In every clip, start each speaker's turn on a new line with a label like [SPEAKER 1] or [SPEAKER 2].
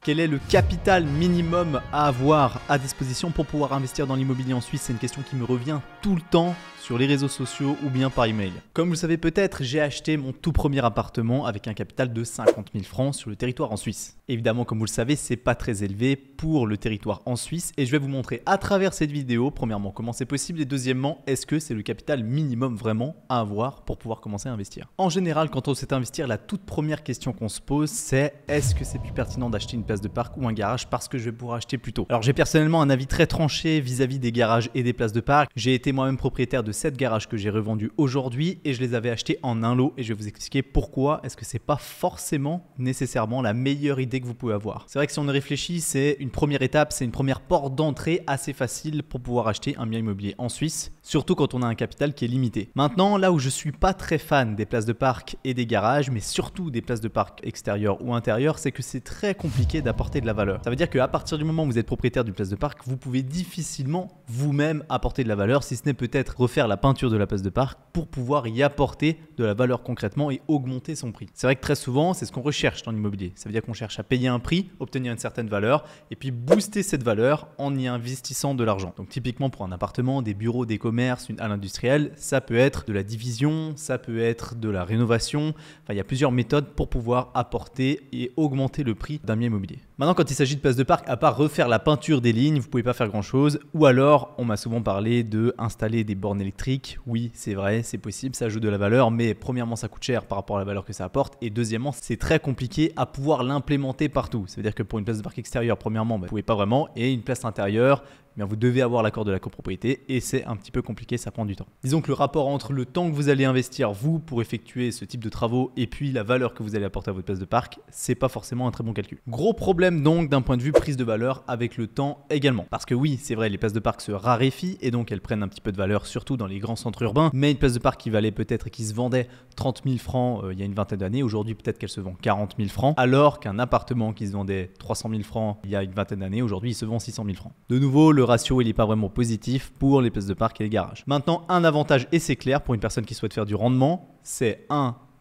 [SPEAKER 1] Quel est le capital minimum à avoir à disposition pour pouvoir investir dans l'immobilier en Suisse? C'est une question qui me revient tout le temps sur les réseaux sociaux ou bien par email. Comme vous le savez peut-être, j'ai acheté mon tout premier appartement avec un capital de 50 000 francs sur le territoire en Suisse. Évidemment, comme vous le savez, c'est pas très élevé pour le territoire en Suisse et je vais vous montrer à travers cette vidéo, premièrement, comment c'est possible et deuxièmement, est-ce que c'est le capital minimum vraiment à avoir pour pouvoir commencer à investir. En général, quand on sait investir, la toute première question qu'on se pose, c'est est-ce que c'est plus pertinent d'acheter une place de parc ou un garage parce que je vais pouvoir acheter plus tôt? Alors j'ai personnellement un avis très tranché vis-à-vis des garages et des places de parc. J'ai été moi-même propriétaire de 7 garages que j'ai revendus aujourd'hui et je les avais achetés en un lot et je vais vous expliquer pourquoi est-ce que c'est pas forcément nécessairement la meilleure idée que vous pouvez avoir. C'est vrai que si on y réfléchit, c'est une première étape, c'est une première porte d'entrée assez facile pour pouvoir acheter un bien immobilier en Suisse, surtout quand on a un capital qui est limité. Maintenant, là où je suis pas très fan des places de parc et des garages, mais surtout des places de parc extérieures ou intérieures, c'est que c'est très compliqué d'apporter de la valeur. Ça veut dire qu'à partir du moment où vous êtes propriétaire d'une place de parc, vous pouvez difficilement vous-même apporter de la valeur, si ce n'est peut-être refaire la peinture de la place de parc pour pouvoir y apporter de la valeur concrètement et augmenter son prix. C'est vrai que très souvent, c'est ce qu'on recherche dans l'immobilier. Ça veut dire qu'on cherche à payer un prix, obtenir une certaine valeur et puis booster cette valeur en y investissant de l'argent. Donc typiquement pour un appartement, des bureaux, des commerces, une halle industrielle, ça peut être de la division, ça peut être de la rénovation. Enfin, il y a plusieurs méthodes pour pouvoir apporter et augmenter le prix d'un bien immobilier. Maintenant, quand il s'agit de place de parc, à part refaire la peinture des lignes, vous ne pouvez pas faire grand-chose. Ou alors, on m'a souvent parlé de installer des bornes électriques. Oui, c'est vrai, c'est possible, ça ajoute de la valeur, mais premièrement, ça coûte cher par rapport à la valeur que ça apporte. Et deuxièmement, c'est très compliqué à pouvoir l'implémenter partout. Ça veut dire que pour une place de parc extérieure, premièrement, vous ne pouvez pas vraiment. Et une place intérieure, vous devez avoir l'accord de la copropriété et c'est un petit peu compliqué, ça prend du temps. Disons que le rapport entre le temps que vous allez investir, vous, pour effectuer ce type de travaux et puis la valeur que vous allez apporter à votre place de parc, c'est pas forcément un très bon calcul. Gros problème donc d'un point de vue prise de valeur avec le temps également. Parce que oui, c'est vrai, les places de parc se raréfient et donc elles prennent un petit peu de valeur, surtout dans les grands centres urbains. Mais une place de parc qui valait peut-être et qui se vendait 30 000 francs il y a une vingtaine d'années, aujourd'hui peut-être qu'elle se vend 40 000 francs, alors qu'un appartement qui se vendait 300 000 francs il y a une vingtaine d'années, aujourd'hui il se vend 600 000 francs. De nouveau, le ratio il n'est pas vraiment positif pour les places de parc et les garages. Maintenant, un avantage et c'est clair pour une personne qui souhaite faire du rendement, c'est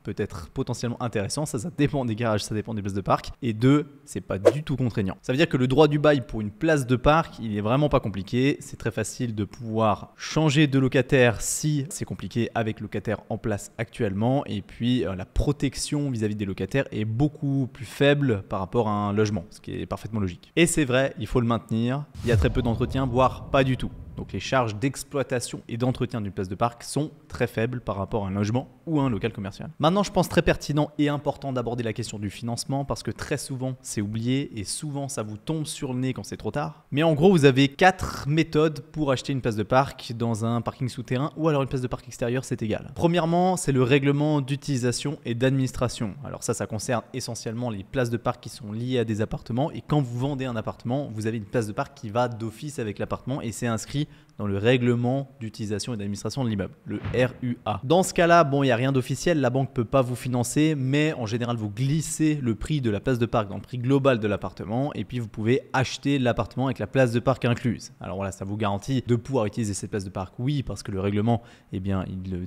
[SPEAKER 1] peut-être potentiellement intéressant, ça dépend des garages, ça dépend des places de parc, et 2, c'est pas du tout contraignant. Ça veut dire que le droit du bail pour une place de parc, il est vraiment pas compliqué, c'est très facile de pouvoir changer de locataire si c'est compliqué avec le locataire en place actuellement, et puis la protection vis-à-vis des locataires est beaucoup plus faible par rapport à un logement, ce qui est parfaitement logique. Et c'est vrai, il faut le maintenir, il y a très peu d'entretien, voire pas du tout. Donc les charges d'exploitation et d'entretien d'une place de parc sont très faibles par rapport à un logement ou à un local commercial. Maintenant, je pense très pertinent et important d'aborder la question du financement parce que très souvent, c'est oublié et souvent, ça vous tombe sur le nez quand c'est trop tard. Mais en gros, vous avez 4 méthodes pour acheter une place de parc dans un parking souterrain ou alors une place de parc extérieure, c'est égal. Premièrement, c'est le règlement d'utilisation et d'administration. Alors ça concerne essentiellement les places de parc qui sont liées à des appartements et quand vous vendez un appartement, vous avez une place de parc qui va d'office avec l'appartement et c'est inscrit dans le règlement d'utilisation et d'administration de l'immeuble, le RUA. Dans ce cas-là, il n'y a rien d'officiel, la banque ne peut pas vous financer, mais en général, vous glissez le prix de la place de parc dans le prix global de l'appartement et puis vous pouvez acheter l'appartement avec la place de parc incluse. Alors voilà, ça vous garantit de pouvoir utiliser cette place de parc, oui, parce que le règlement, il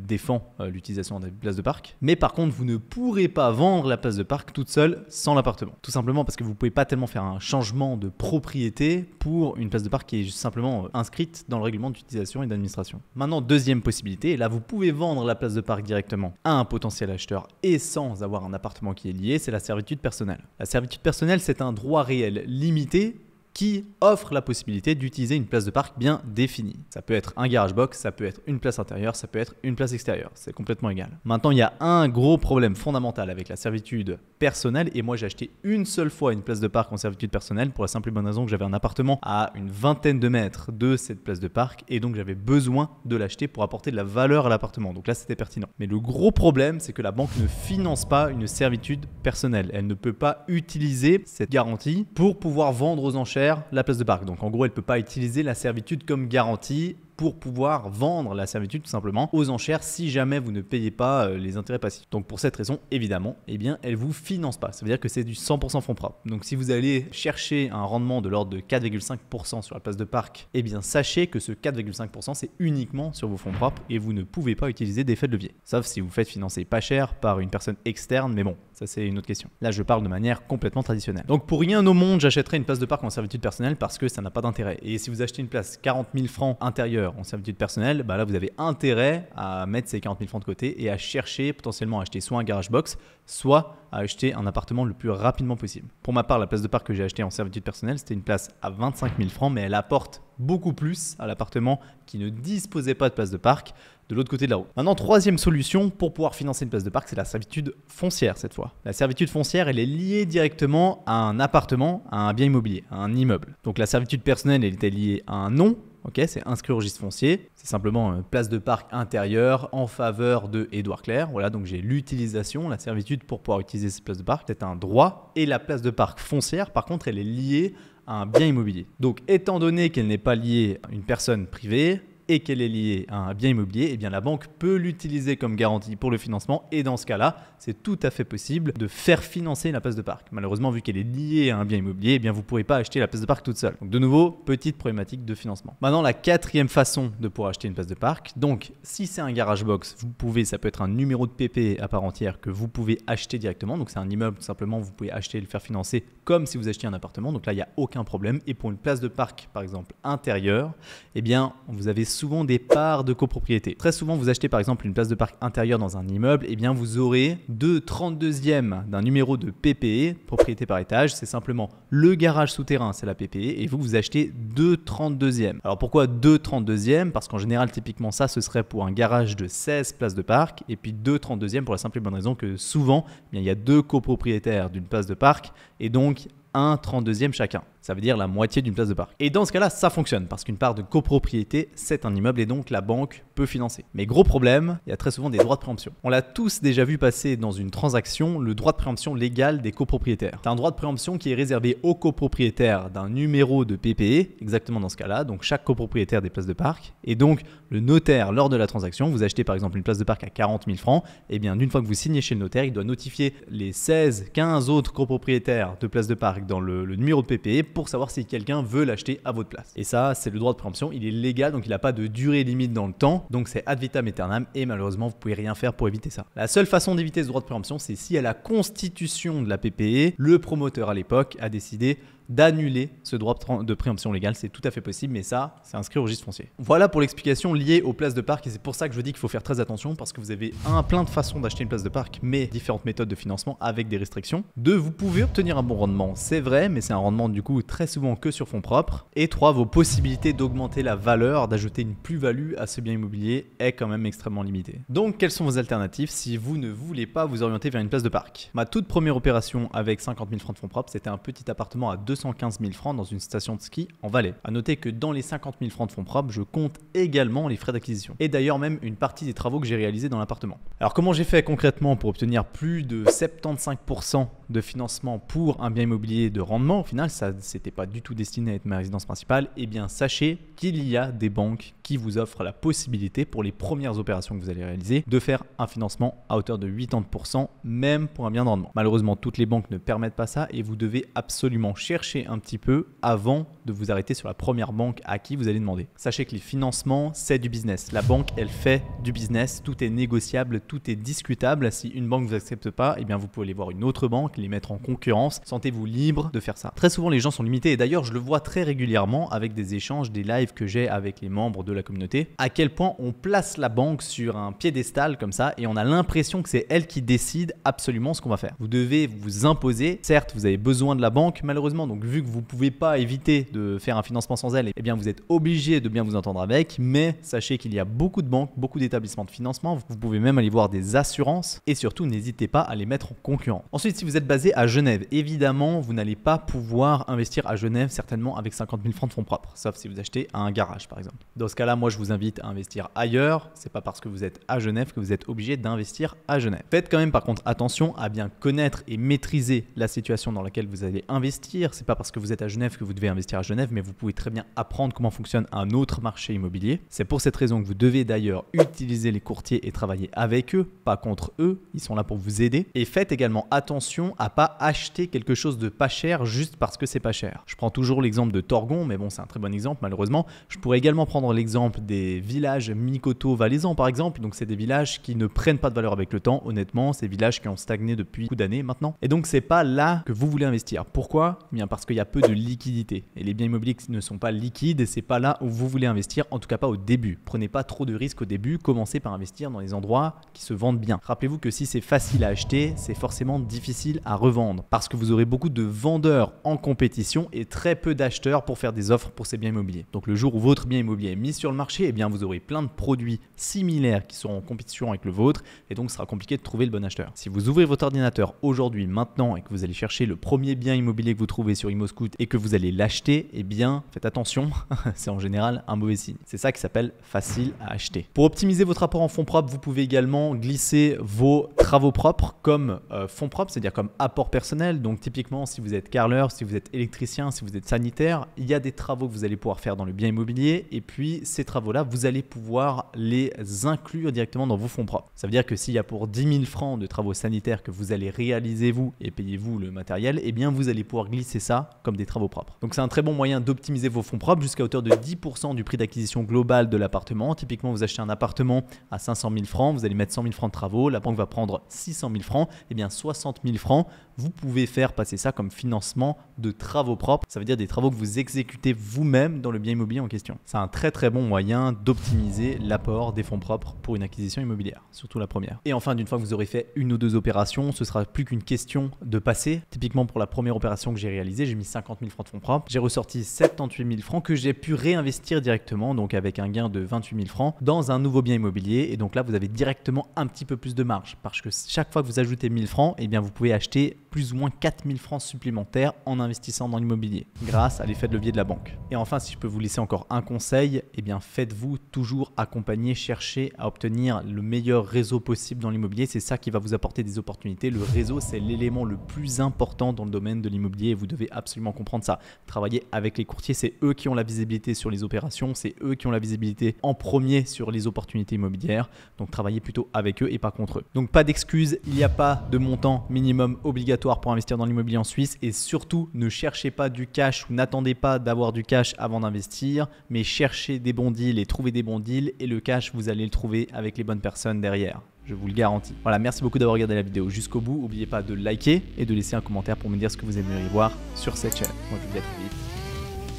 [SPEAKER 1] défend l'utilisation des places de parc. Mais par contre, vous ne pourrez pas vendre la place de parc toute seule sans l'appartement. Tout simplement parce que vous ne pouvez pas tellement faire un changement de propriété pour une place de parc qui est juste simplement inscrite dans le règlement d'utilisation et d'administration. Maintenant, deuxième possibilité, là vous pouvez vendre la place de parc directement à un potentiel acheteur et sans avoir un appartement qui est lié, c'est la servitude personnelle. La servitude personnelle, c'est un droit réel limité qui offre la possibilité d'utiliser une place de parc bien définie. Ça peut être un garage box, ça peut être une place intérieure, ça peut être une place extérieure, c'est complètement égal. Maintenant, il y a un gros problème fondamental avec la servitude personnelle et moi j'ai acheté une seule fois une place de parc en servitude personnelle pour la simple et bonne raison que j'avais un appartement à une vingtaine de mètres de cette place de parc et donc j'avais besoin de l'acheter pour apporter de la valeur à l'appartement. Donc là, c'était pertinent. Mais le gros problème, c'est que la banque ne finance pas une servitude personnelle. Elle ne peut pas utiliser cette garantie pour pouvoir vendre aux enchères la place de parc. Donc en gros, elle ne peut pas utiliser la servitude comme garantie pour pouvoir vendre la servitude tout simplement aux enchères si jamais vous ne payez pas les intérêts passifs. Donc pour cette raison, évidemment, eh bien, elle vous finance pas. Ça veut dire que c'est du 100% fonds propres. Donc si vous allez chercher un rendement de l'ordre de 4,5% sur la place de parc, eh bien sachez que ce 4,5% c'est uniquement sur vos fonds propres et vous ne pouvez pas utiliser d'effet de levier. Sauf si vous faites financer pas cher par une personne externe, mais bon, ça c'est une autre question. Là je parle de manière complètement traditionnelle. Donc pour rien au monde, j'achèterai une place de parc en servitude personnelle parce que ça n'a pas d'intérêt. Et si vous achetez une place 40 000 francs intérieure en servitude personnelle, bah là vous avez intérêt à mettre ces 40 000 francs de côté et à chercher potentiellement à acheter soit un garage box, soit à acheter un appartement le plus rapidement possible. Pour ma part, la place de parc que j'ai achetée en servitude personnelle, c'était une place à 25 000 francs, mais elle apporte beaucoup plus à l'appartement qui ne disposait pas de place de parc de l'autre côté de la route. Maintenant, troisième solution pour pouvoir financer une place de parc, c'est la servitude foncière cette fois. La servitude foncière, elle est liée directement à un appartement, à un bien immobilier, à un immeuble. Donc la servitude personnelle, elle était liée à un nom. Ok, c'est inscrit au registre foncier. C'est simplement une place de parc intérieure en faveur de Édouard Clerc. Voilà, donc j'ai l'utilisation, la servitude pour pouvoir utiliser cette place de parc. C'est un droit. Et la place de parc foncière, par contre, elle est liée à un bien immobilier. Donc, étant donné qu'elle n'est pas liée à une personne privée et qu'elle est liée à un bien immobilier, eh bien la banque peut l'utiliser comme garantie pour le financement et dans ce cas-là, c'est tout à fait possible de faire financer la place de parc. Malheureusement, vu qu'elle est liée à un bien immobilier, eh bien vous ne pourrez pas acheter la place de parc toute seule. Donc de nouveau, petite problématique de financement. Maintenant, la quatrième façon de pouvoir acheter une place de parc, donc si c'est un garage box, vous pouvez, ça peut être un numéro de PP à part entière que vous pouvez acheter directement. Donc c'est un immeuble, tout simplement, vous pouvez acheter et le faire financer comme si vous achetiez un appartement. Donc là, il n'y a aucun problème. Et pour une place de parc, par exemple, intérieure, eh bien vous avez souvent des parts de copropriété. Très souvent, vous achetez par exemple une place de parc intérieure dans un immeuble, et bien vous aurez 2/32e d'un numéro de PPE, propriété par étage. C'est simplement le garage souterrain, c'est la PPE, et vous achetez 2/32e. Alors pourquoi 2/32e? Parce qu'en général, typiquement ça, ce serait pour un garage de 16 places de parc, et puis 2/32e pour la simple et bonne raison que souvent, eh bien, il y a deux copropriétaires d'une place de parc, et donc 1/32e chacun. Ça veut dire la moitié d'une place de parc. Et dans ce cas-là, ça fonctionne parce qu'une part de copropriété, c'est un immeuble et donc la banque peut financer. Mais gros problème, il y a très souvent des droits de préemption. On l'a tous déjà vu passer dans une transaction, le droit de préemption légal des copropriétaires. C'est un droit de préemption qui est réservé aux copropriétaires d'un numéro de PPE, exactement dans ce cas-là, donc chaque copropriétaire des places de parc. Et donc, le notaire, lors de la transaction, vous achetez par exemple une place de parc à 40 000 francs, et bien d'une fois que vous signez chez le notaire, il doit notifier les 16-15 autres copropriétaires de places de parc dans le numéro de PPE pour savoir si quelqu'un veut l'acheter à votre place. Et ça, c'est le droit de préemption, il est légal, donc il n'a pas de durée limite dans le temps, donc c'est ad vitam aeternam et malheureusement, vous ne pouvez rien faire pour éviter ça. La seule façon d'éviter ce droit de préemption, c'est si à la constitution de la PPE, le promoteur à l'époque a décidé d'annuler ce droit de préemption légale. C'est tout à fait possible, mais ça, c'est inscrit au registre foncier. Voilà pour l'explication liée aux places de parc et c'est pour ça que je dis qu'il faut faire très attention parce que vous avez plein de façons d'acheter une place de parc, mais différentes méthodes de financement avec des restrictions. 2, vous pouvez obtenir un bon rendement, c'est vrai, mais c'est un rendement du coup très souvent que sur fonds propres. Et 3, vos possibilités d'augmenter la valeur, d'ajouter une plus-value à ce bien immobilier est quand même extrêmement limitée. Donc, quelles sont vos alternatives si vous ne voulez pas vous orienter vers une place de parc? Ma toute première opération avec 50 000 francs de fonds propres, c'était un petit appartement à 215 000 francs dans une station de ski en Valais. À noter que dans les 50 000 francs de fonds propres, je compte également les frais d'acquisition. Et d'ailleurs même une partie des travaux que j'ai réalisés dans l'appartement. Alors comment j'ai fait concrètement pour obtenir plus de 75% de financement pour un bien immobilier de rendement? Au final, ça c'était pas du tout destiné à être ma résidence principale. Eh bien, sachez qu'il y a des banques qui vous offrent la possibilité pour les premières opérations que vous allez réaliser de faire un financement à hauteur de 80% même pour un bien de rendement. Malheureusement, toutes les banques ne permettent pas ça et vous devez absolument chercher un petit peu avant de vous arrêter sur la première banque à qui vous allez demander. Sachez que les financements, c'est du business. La banque, elle fait du business. Tout est négociable, tout est discutable. Si une banque ne vous accepte pas, eh bien vous pouvez aller voir une autre banque, les mettre en concurrence. Sentez-vous libre de faire ça. Très souvent, les gens sont limités et d'ailleurs, je le vois très régulièrement avec des échanges, des lives que j'ai avec les membres de la communauté, à quel point on place la banque sur un piédestal comme ça et on a l'impression que c'est elle qui décide absolument ce qu'on va faire. Vous devez vous imposer. Certes, vous avez besoin de la banque, malheureusement, donc vu que vous ne pouvez pas éviter de faire un financement sans elle, eh bien vous êtes obligé de bien vous entendre avec, mais sachez qu'il y a beaucoup de banques, beaucoup d'établissements de financement, vous pouvez même aller voir des assurances et surtout n'hésitez pas à les mettre en concurrent. Ensuite, si vous êtes basé à Genève, évidemment vous n'allez pas pouvoir investir à Genève certainement avec 50 000 francs de fonds propres, sauf si vous achetez un garage par exemple. Dans ce cas-là, moi je vous invite à investir ailleurs, c'est pas parce que vous êtes à Genève que vous êtes obligé d'investir à Genève. Faites quand même par contre attention à bien connaître et maîtriser la situation dans laquelle vous allez investir, c'est pas parce que vous êtes à Genève que vous devez investir à Genève, mais vous pouvez très bien apprendre comment fonctionne un autre marché immobilier. C'est pour cette raison que vous devez d'ailleurs utiliser les courtiers et travailler avec eux, pas contre eux. Ils sont là pour vous aider. Et faites également attention à pas acheter quelque chose de pas cher juste parce que c'est pas cher. Je prends toujours l'exemple de Torgon, mais bon, c'est un très bon exemple malheureusement. Je pourrais également prendre l'exemple des villages Mikoto-Valaisans par exemple. Donc c'est des villages qui ne prennent pas de valeur avec le temps. Honnêtement, c'est des villages qui ont stagné depuis beaucoup d'années maintenant. Et donc c'est pas là que vous voulez investir. Pourquoi? Bien parce qu'il y a peu de liquidité. Et les biens immobiliers qui ne sont pas liquides, c'est pas là où vous voulez investir, en tout cas pas au début. Prenez pas trop de risques au début. Commencez par investir dans les endroits qui se vendent bien. Rappelez-vous que si c'est facile à acheter, c'est forcément difficile à revendre parce que vous aurez beaucoup de vendeurs en compétition et très peu d'acheteurs pour faire des offres pour ces biens immobiliers. Donc le jour où votre bien immobilier est mis sur le marché, eh bien vous aurez plein de produits similaires qui seront en compétition avec le vôtre et donc ce sera compliqué de trouver le bon acheteur. Si vous ouvrez votre ordinateur aujourd'hui, maintenant et que vous allez chercher le premier bien immobilier que vous trouvez sur ImmoScout et que vous allez l'acheter, eh bien faites attention, c'est en général un mauvais signe. C'est ça qui s'appelle facile à acheter. Pour optimiser votre apport en fonds propres, vous pouvez également glisser vos travaux propres comme fonds propres, c'est-à-dire comme apport personnel. Donc typiquement, si vous êtes carreleur, si vous êtes électricien, si vous êtes sanitaire, il y a des travaux que vous allez pouvoir faire dans le bien immobilier et puis ces travaux-là, vous allez pouvoir les inclure directement dans vos fonds propres. Ça veut dire que s'il y a pour 10 000 francs de travaux sanitaires que vous allez réaliser vous et payez-vous le matériel, eh bien vous allez pouvoir glisser ça comme des travaux propres. Donc c'est un très bon moyen d'optimiser vos fonds propres jusqu'à hauteur de 10% du prix d'acquisition global de l'appartement. Typiquement, vous achetez un appartement à 500 000 francs, vous allez mettre 100 000 francs de travaux, la banque va prendre 600 000 francs, eh bien 60 000 francs, vous pouvez faire passer ça comme financement de travaux propres. Ça veut dire des travaux que vous exécutez vous-même dans le bien immobilier en question. C'est un très très bon moyen d'optimiser l'apport des fonds propres pour une acquisition immobilière, surtout la première. Et enfin, d'une fois que vous aurez fait une ou deux opérations, ce sera plus qu'une question de passer. Typiquement pour la première opération que j'ai réalisée, j'ai mis 50 000 francs de fonds propres. J'ai ressorti 78 000 francs que j'ai pu réinvestir directement, donc avec un gain de 28 000 francs dans un nouveau bien immobilier. Et donc là, vous avez directement un petit peu plus de marge parce que chaque fois que vous ajoutez 1000 francs, eh bien vous pouvez acheter plus ou moins 4 000 francs supplémentaires en investissant dans l'immobilier grâce à l'effet de levier de la banque. Et enfin, si je peux vous laisser encore un conseil, eh bien faites-vous toujours accompagner, cherchez à obtenir le meilleur réseau possible dans l'immobilier. C'est ça qui va vous apporter des opportunités. Le réseau, c'est l'élément le plus important dans le domaine de l'immobilier et vous devez absolument comprendre ça. Travailler avec les courtiers, c'est eux qui ont la visibilité sur les opérations, c'est eux qui ont la visibilité en premier sur les opportunités immobilières. Donc travaillez plutôt avec eux et pas contre eux. Donc pas d'excuses, il n'y a pas de montant minimum obligatoire pour investir dans l'immobilier en Suisse et surtout ne cherchez pas du cash ou n'attendez pas d'avoir du cash avant d'investir, mais cherchez des bons deals et trouvez des bons deals et le cash, vous allez le trouver avec les bonnes personnes derrière. Je vous le garantis. Voilà, merci beaucoup d'avoir regardé la vidéo jusqu'au bout. N'oubliez pas de liker et de laisser un commentaire pour me dire ce que vous aimeriez voir sur cette chaîne. Moi, je vous dis à très vite.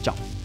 [SPEAKER 1] Ciao.